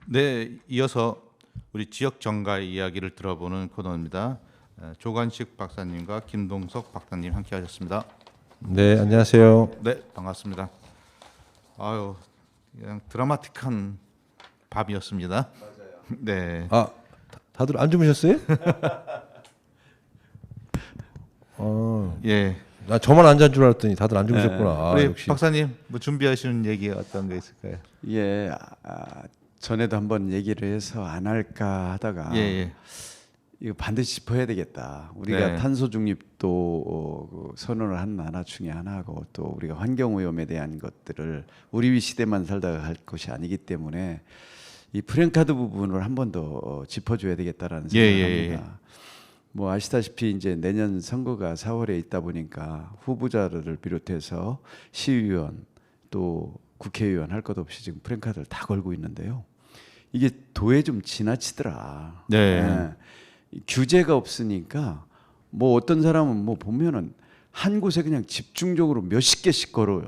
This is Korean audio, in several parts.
네, 이어서 우리 지역 정가 이야기를 들어보는 코너입니다. 조관식 박사님과 김동석 박사님 함께하셨습니다. 네, 안녕하세요. 네, 반갑습니다. 아유, 그냥 드라마틱한 밤이었습니다. 맞아요. 네. 아, 다들 안 주무셨어요? 예. 나 저만 안 잔 줄 알았더니 다들 안 주무셨구나. 아, 우리 역시. 박사님 뭐 준비하시는 얘기 어떤 거 있을까요? 예, 전에도 한번 얘기를 해서 안 할까 하다가 예. 이거 반드시 짚어야 되겠다. 우리가 네. 탄소 중립도 그 선언을 한 하나 중에 하나고 또 우리가 환경 오염에 대한 것들을 우리 시대만 살다가 할 것이 아니기 때문에 이 프랜카드 부분을 한 번 더 짚어줘야 되겠다라는 생각을 합니다. 뭐 아시다시피 이제 내년 선거가 4월에 있다 보니까 후보자를 비롯해서 시의원 또 국회의원 할 것 없이 지금 프랜카드를 다 걸고 있는데요. 이게 도에 좀 지나치더라. 네. 규제가 없으니까 뭐 어떤 사람은 뭐 보면은 한 곳에 그냥 집중적으로 몇십 개씩 걸어요.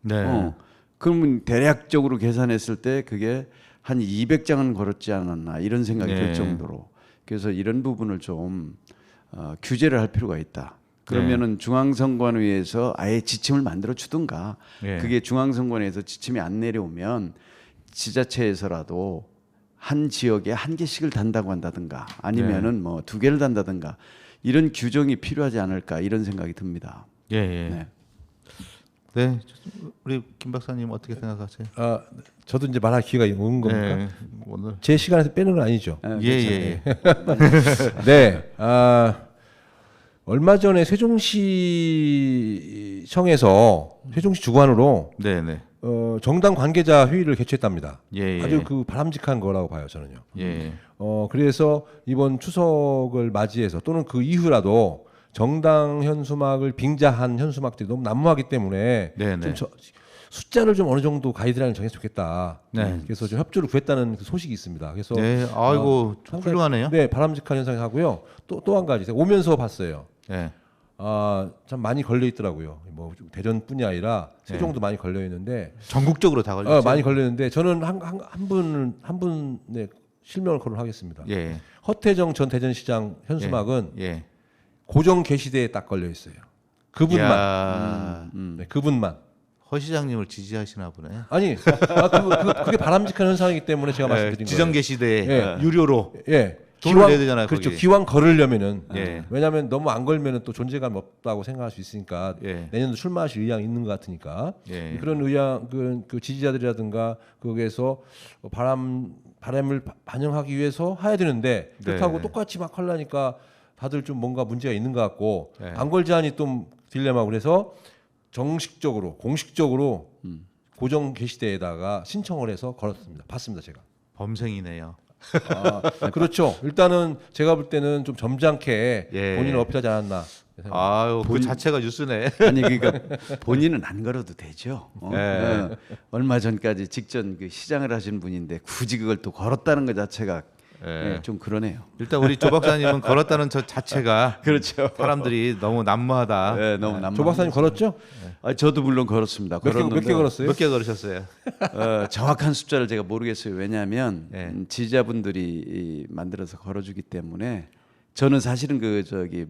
네. 그러면 대략적으로 계산했을 때 그게 한 200장은 걸었지 않았나 이런 생각이 네. 들 정도로 그래서 이런 부분을 좀 규제를 할 필요가 있다. 그러면은 중앙선관위에서 아예 지침을 만들어 주든가 네. 그게 중앙선관위에서 지침이 안 내려오면 지자체에서라도 한 지역에 한 개씩을 단다고 한다든가 아니면은 뭐 두 개를 단다든가 이런 규정이 필요하지 않을까 이런 생각이 듭니다. 예. 네. 네. 우리 김 박사님 어떻게 생각하세요? 아, 저도 이제 말할 기회가 온 겁니까? 네. 오늘 제 시간에서 빼는 건 아니죠. 예. 네. 얼마 전에 세종시청에서 세종시 주관으로 네. 정당 관계자 회의를 개최했답니다. 예. 아주 그 바람직한 거라고 봐요, 저는요. 예. 그래서 이번 추석을 맞이해서 또는 그 이후라도 정당 현수막을 빙자한 현수막들이 너무 난무하기 때문에 네네. 좀 숫자를 좀 어느 정도 가이드라인을 정했으면 좋겠다. 네. 그래서 좀 협조를 구했다는 그 소식이 있습니다. 그래서 네, 아이고 상당히- 훌륭하네요. 네, 바람직한 현상이 하고요. 또 한 가지 제가 오면서 봤어요. 네. 참 많이 걸려 있더라고요. 뭐 대전뿐이 아니라 세종도 많이 걸려 있는데 전국적으로 다 걸렸죠. 많이 걸려 있는데 저는 한 분의 실명을 거론하겠습니다. 예. 허태정 전 대전시장 현수막은 예. 고정 게시대에 딱 걸려 있어요. 그분만. 야, 네, 그분만. 허 시장님을 지지하시나 보네. 아니, 그게 바람직한 현상이기 때문에 제가 말씀드린 지정 거예요. 게시대 예. 유료로. 예. 돈을 내야 되잖아요, 그렇죠. 거기. 기왕 걸으려면은 예. 왜냐하면 너무 안 걸면은 또 존재감이 없다고 생각할 수 있으니까 예. 내년도 출마하실 의향이 있는 것 같으니까 예. 그런 의향 그 지지자들이라든가 거기에서 바람을 반영하기 위해서 해야 되는데 그렇다고 네. 똑같이 막 하려니까 다들 좀 뭔가 문제가 있는 것 같고 네. 안 걸자니 또 딜레마고 그래서 공식적으로 고정 게시대에다가 신청을 해서 걸었습니다. 봤습니다, 제가. 범생이네요. 그렇죠. 일단은 제가 볼 때는 좀 점잖게 예. 본인을 어필하지 않았나. 아유, 그 자체가 뉴스네. 아니 그러니까 본인은 안 걸어도 되죠. 네. 얼마 전까지 직전 그 시장을 하신 분인데 굳이 그걸 또 걸었다는 것 자체가 예. 좀 그러네요. 일단 우리 조 박사님은 걸었다는 저 자체가 그렇죠. 사람들이 너무 난무하다. 네, 너무 남. 조 박사님 걸었죠? 저도 물론 걸었습니다. 몇 개 걸었는데 걸었어요? 몇 개 걸으셨어요? 정확한 숫자를 제가 모르겠어요. 왜냐하면 예. 지지자분들이 만들어서 걸어주기 때문에 저는 사실은 그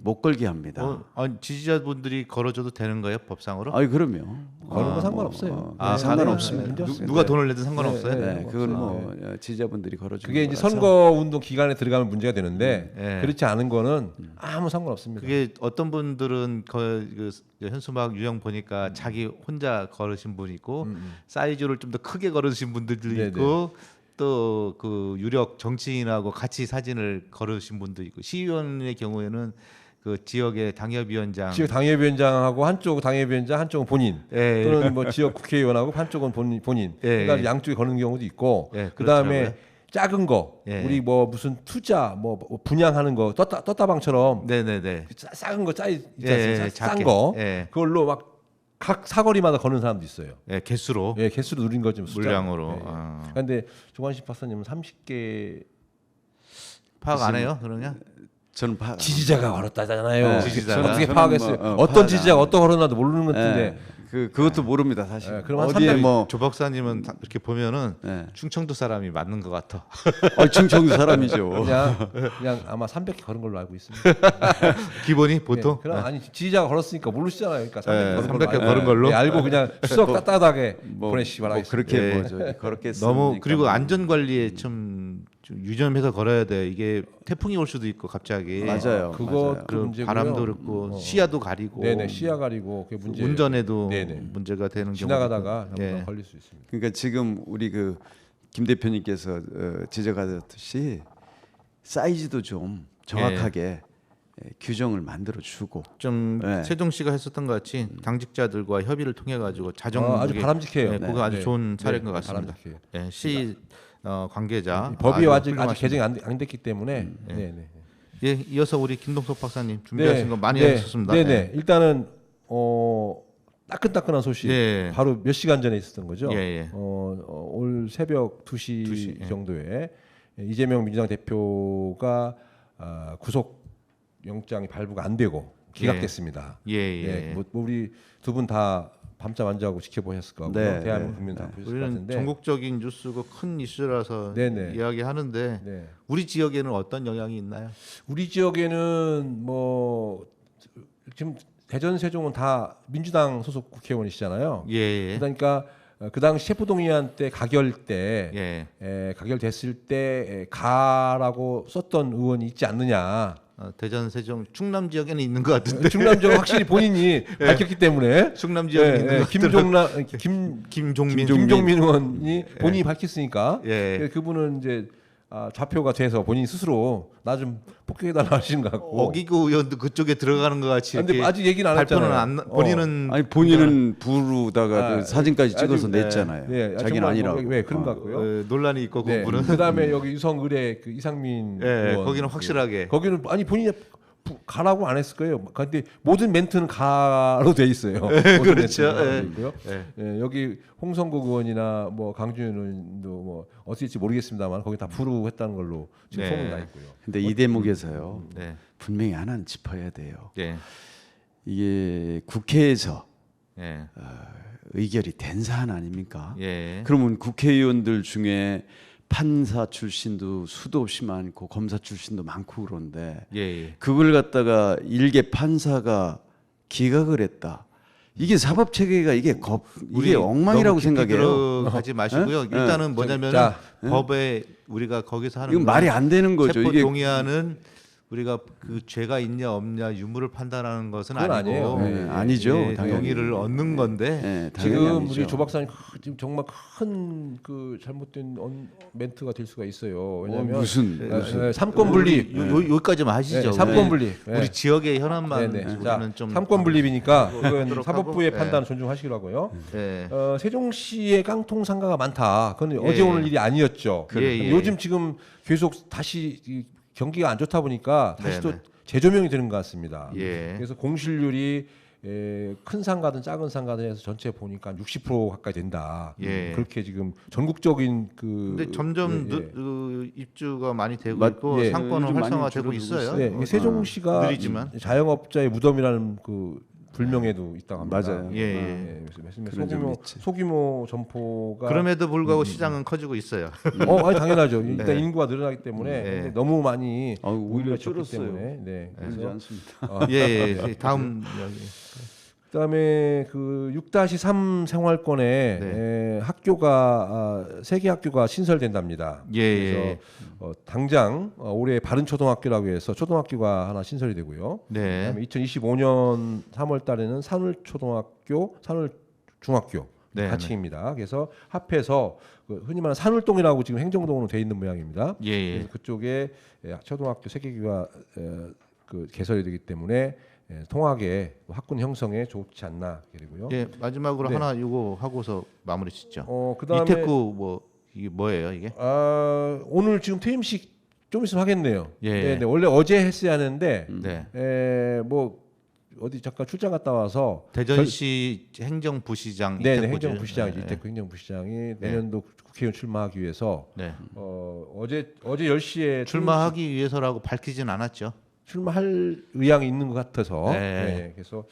못 걸게 합니다. 지지자분들이 걸어줘도 되는 거예요, 법상으로? 아니 그럼요. 걸은 거 상관없어요. 상관없습니다. 누가 돈을 내든 상관없어요. 네, 그건 뭐 지지자분들이 걸어주는 그게 이제 거라서. 선거 운동 기간에 들어가면 문제가 되는데 예. 그렇지 않은 거는 아무 상관없습니다. 그게 어떤 분들은 그 현수막 유형 보니까 자기 혼자 걸으신 분이 있고 사이즈를 좀 더 크게 걸으신 분들도 네네. 있고 또 그 유력 정치인하고 같이 사진을 걸으신 분도 있고 시의원의 경우에는 그 지역의 당협위원장 지역 당협위원장하고 한쪽 당협위원장 한쪽은 본인 예. 또는 뭐 지역 국회의원하고 한쪽은 본인 예. 그러니까 양쪽에 거는 경우도 있고 예, 그다음에 그렇더라고요. 작은 거 예. 우리 뭐 무슨 투자 뭐 분양하는 거 떴다방처럼 네네네. 작은 거 있지 예, 않습니까? 작게. 싼 거 예. 그걸로 막 각 사거리마다 거는 사람도 있어요. 예, 개수로 예, 개수로 누린 거죠. 물량으로. 그런데 조관식 박사님은 30개 파악 안 해요, 그러냐? 저는 지지자가 걸었다잖아요. 네. 지지자가. 어떻게 파악했어요? 어떤 지지자가 어떤 걸었나도 모르는 것 같은데. 그것도 모릅니다 사실. 네, 그럼 한 어디에 300 뭐 조 박사님은 이렇게 보면은 네. 충청도 사람이 맞는 것 같아. 충청도 사람이죠. 그냥 아마 300개 걸은 걸로 알고 있습니다. 기본이 보통. 네, 그럼 아니 지지자가 걸었으니까 모르시잖아요. 그러니까 300개 네, 걸은 300개 걸로 걸은 걸로? 네, 알고 그냥 추석 따뜻하게 뭐, 보내시기 바라겠습니다. 그렇게 예. 뭐죠. 그렇게 너무 쓰니까 그리고 뭐. 안전 관리에 좀 유념해서 걸어야 돼. 이게 태풍이 올 수도 있고 갑자기. 맞아요. 그것도 그 문제고요. 바람도 그렇고 시야도 가리고. 네네 시야 가리고 그게 문제. 운전에도 네네. 문제가 되는 지나가다가 경우도 있고. 한번 예. 걸릴 수 있습니다. 그러니까 지금 우리 그 김 대표님께서 지적하셨듯이 사이즈도 좀 정확하게 규정을 만들어 주고 좀 네. 세종시가 했었던 것 같이 당직자들과 협의를 통해 가지고 자정 아주 바람직해요. 네, 그거 아주 좋은 사례인 것 같습니다. 바람직해요. 예, 시 관계자 법이 아직 훌륭하십니다. 개정이 안 됐기 때문에 네네. 예, 이어서 우리 김동석 박사님 준비하신 거 많이 하셨습니다. 네네. 예. 일단은 따끈따끈한 소식. 예. 바로 몇 시간 전에 있었던 거죠. 예, 예. 올 새벽 2시, 2시, 예. 정도에 이재명 민주당 대표가 구속 영장이 발부가 안 되고 기각됐습니다. 예, 예. 뭐 우리 두 분 다 밤잠 안 자고 지켜보셨을 거고요. 네, 대한민국 네, 국민 다 보셨을 것 우리는 같은데. 전국적인 뉴스고 큰 이슈라서 네네. 이야기하는데 네. 우리 지역에는 어떤 영향이 있나요? 우리 지역에는 뭐 지금 대전 세종은 다 민주당 소속 국회의원이시잖아요. 예, 예. 그러니까 그 당시 체포동의안 때 가결 때 예. 가결됐을 때 가라고 썼던 의원이 있지 않느냐. 대전 세종 충남 지역에는 있는 것 같은데. 충남 지역 확실히 본인이 밝혔기 때문에 충남 지역에 있는 것 같더라고요. 김종민 의원이 본인이 밝혔으니까 예. 그분은 이제 좌표가 돼서 본인 스스로 나 좀 폭격해달라 하시는 것 같고. 어기구 의원도 그쪽에 들어가는 것 같이. 근데 이렇게 아직 얘기는 안 발표는 했잖아요. 본인은 아니 본인은 부르다가 그 사진까지 찍어서 아주, 냈잖아요. 정말 자기는 아니라고. 네, 그런 것 같고요. 논란이 있고 네. 그분은. 그다음에 여기 유성을의 그 이상민 의원. 거기는 확실하게. 거기는 아니 본인이 가라고 안 했을 거예요. 근데 모든 멘트는 가로 돼 있어요. 모든 그렇죠. 멘트는 가로 돼 예. 있고요. 예. 여기 홍성국 의원이나 뭐 강준현 의원도 뭐 어떻게 될지 모르겠습니다만 거기 다 부르했다는 걸로 지금 네. 소문 나 있고요. 근데 이 대목에서요. 네. 분명히 하나는 짚어야 돼요. 예. 이게 국회에서 예. 의결이 된 사안 아닙니까? 예. 그러면 국회의원들 중에 판사 출신도 수도 없이 많고 검사 출신도 많고 그런데 예. 그걸 갖다가 일개 판사가 기각을 했다. 이게 사법 체계가 이게 엉망이라고 생각해요. 들어가지 마시고요. 일단은 뭐냐면 자, 법에 우리가 거기서 하는 이건 말이 안 되는 거죠. 체포 이게 동의안은 우리가 그 죄가 있냐 없냐 유무를 판단하는 것은 그건 아니고 아니에요. 네, 아니죠. 예, 당연히. 동의를 얻는 건데 네, 당연히 지금 아니죠. 우리 조 박사님 지금 정말 큰 그 잘못된 멘트가 될 수가 있어요. 왜냐하면 무슨 삼권 분립. 여기까지만 하시죠. 네, 삼권 분립. 우리 지역의 현안만 네네. 우리는 자, 좀 삼권 분립이니까 그건 하도록 사법부의 하고, 판단을 존중하시기로 하고요. 예. 세종시에 깡통 상가가 많다. 그건 예. 어제 오늘 일이 아니었죠. 예, 예. 요즘 지금 계속 다시 이 경기가 안 좋다 보니까 다시 또 네네. 재조명이 되는 것 같습니다. 예. 그래서 공실률이 큰 상가든 작은 상가든 해서 전체 보니까 60% 가까이 된다. 예. 그렇게 지금 전국적인 그 근데 점점 예, 예. 그 입주가 많이 되고 맞- 있고 예. 상권은 요즘 많이 활성화되고 줄어들고 있어요. 네, 이게 세종시가 느리지만. 자영업자의 무덤이라는 그 불명예도 있다고 합니다. 맞아요. 예, 예. 그래서 그런 점이 있지. 소규모 점포가 그럼에도 불구하고 시장은 커지고 있어요. 아니 당연하죠. 일단 네. 인구가 늘어나기 때문에 네. 근데 너무 많이 오히려 줬기 줄었어요. 때문에 네. 그러지 그래서 않습니다. 예. 다음 이야기. 그다음에 그 6-3 생활권에 학교가 세 개 학교가 신설된답니다. 예. 그래서 당장 올해 바른초등학교라고 해서 초등학교가 하나 신설이 되고요. 네. 그다음에 2025년 3월 달에는 산울초등학교, 산울중학교 네, 가칭입니다. 그래서 합해서 그 흔히 말하는 산울동이라고 지금 행정동으로 돼 있는 모양입니다. 예. 그래서 그쪽에 초등학교 세 개가 그 개설이 되기 때문에 통학에 학군 형성에 좋지 않나 그리고요. 예. 마지막으로 네. 하나 이거 하고서 마무리 짓죠. 그다음에 이태구 뭐 이게 뭐예요, 이게? 오늘 지금 퇴임식 좀 있으면 하겠네요. 예. 네, 원래 어제 했어야 하는데 네. 뭐 어디 잠깐 출장 갔다 와서 대전시 행정부시장 네, 이태구죠. 행정부시장이죠. 네. 이태구 행정부시장이 내년도 국회의원 출마하기 위해서 네. 어제 10시에 출마하기 위해서라고 밝히진 않았죠. 출마할 의향이 있는 것 같아서 네. 그래서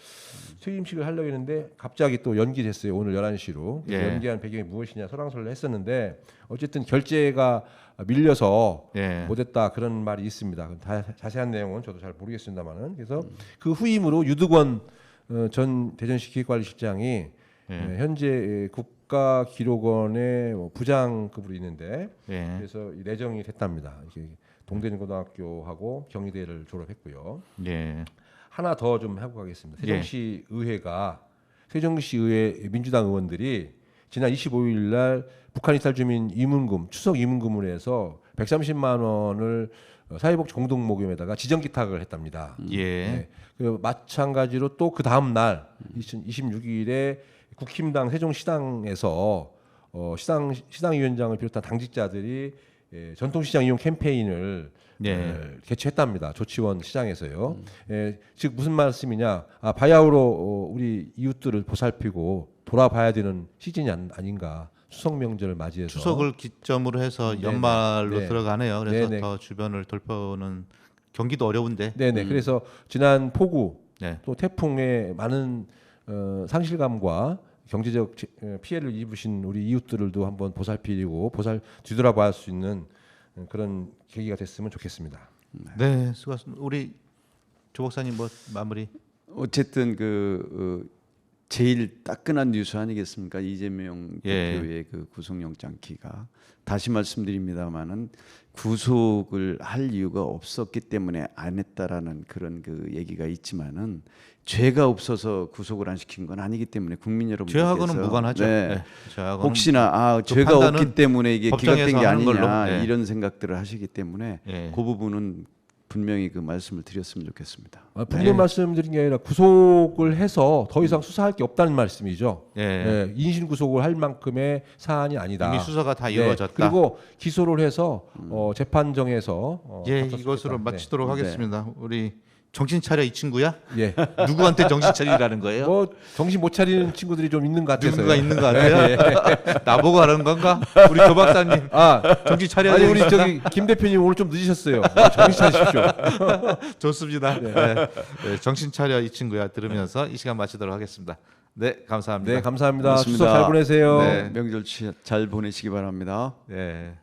퇴임식을 하려고 했는데 갑자기 또 연기됐어요. 오늘 11시로. 예. 연기한 배경이 무엇이냐 설왕설래 했었는데 어쨌든 결재가 밀려서 예. 못했다 그런 말이 있습니다. 자세한 내용은 저도 잘 모르겠습니다만은 그래서 그 후임으로 유득원 전 대전시 기획관리실장이 현재 국가기록원의 부장급으로 있는데 예. 그래서 내정이 됐답니다. 이게 동대진고등학교하고 경희대를 졸업했고요. 예. 하나 더 좀 하고 가겠습니다. 세종시 의회가 세종시 의회 민주당 의원들이 지난 25일 날 북한 이탈 주민 이문금 추석 이문금을 해서 130만 원을 사회복지 공동모금에다가 지정 기탁을 했답니다. 예. 그 마찬가지로 또 그 다음 날 26일에 국힘당 세종시당에서 시당위원장을 비롯한 당직자들이 전통시장 이용 캠페인을 개최했답니다. 조치원 시장에서요. 즉 무슨 말씀이냐? 바야흐로 우리 이웃들을 보살피고 돌아봐야 되는 시즌이 아닌가. 추석 명절을 맞이해서 추석을 기점으로 해서 네네. 연말로 네. 들어가네요. 그래서 네네. 더 주변을 돌보는 경기도 어려운데. 네네. 그래서 지난 폭우 네. 또 태풍에 많은 상실감과 경제적 피해를 입으신 우리 이웃들도 한번 보살피고 뒤돌아볼 수 있는 그런 계기가 됐으면 좋겠습니다. 네, 수고하셨습니다. 우리 조 박사님 뭐 마무리. 어쨌든 제일 따끈한 뉴스 아니겠습니까? 이재명 예. 대표의 그 구속영장 기각. 다시 말씀드립니다만은 구속을 할 이유가 없었기 때문에 안 했다라는 그런 그 얘기가 있지만은 죄가 없어서 구속을 안 시킨 건 아니기 때문에 국민 여러분께서 죄하고는 무관하죠. 네. 네, 죄하고는 혹시나 그 죄가 판단은 없기 때문에 이게 법정에서 기각된 게 하는 아니냐 걸로. 네. 이런 생각들을 하시기 때문에 예. 그 부분은 분명히 그 말씀을 드렸으면 좋겠습니다. 분명 말씀드린 게 아니라 구속을 해서 더 이상 수사할 게 없다는 말씀이죠. 예. 인신 구속을 할 만큼의 사안이 아니다. 이미 수사가 다 네. 이루어졌다. 그리고 기소를 해서 재판정에서 예, 합사시켰다. 이것으로 네. 마치도록 하겠습니다. 우리 정신 차려 이 친구야? 예. 누구한테 정신 차리라는 거예요? 뭐 정신 못 차리는 친구들이 좀 있는 것 같아서요. 누군가 있는 것 같아요. 나보고 하는 건가? 우리 조 박사님 정신 차려야 아니 우리 되겠다. 저기 김 대표님 오늘 좀 늦으셨어요. 정신 차리십시오. 좋습니다. 네, 정신 차려 이 친구야 들으면서 이 시간 마치도록 하겠습니다. 네, 감사합니다. 네, 감사합니다. 고맙습니다. 추석 잘 보내세요. 네. 명절 잘 보내시기 바랍니다. 네.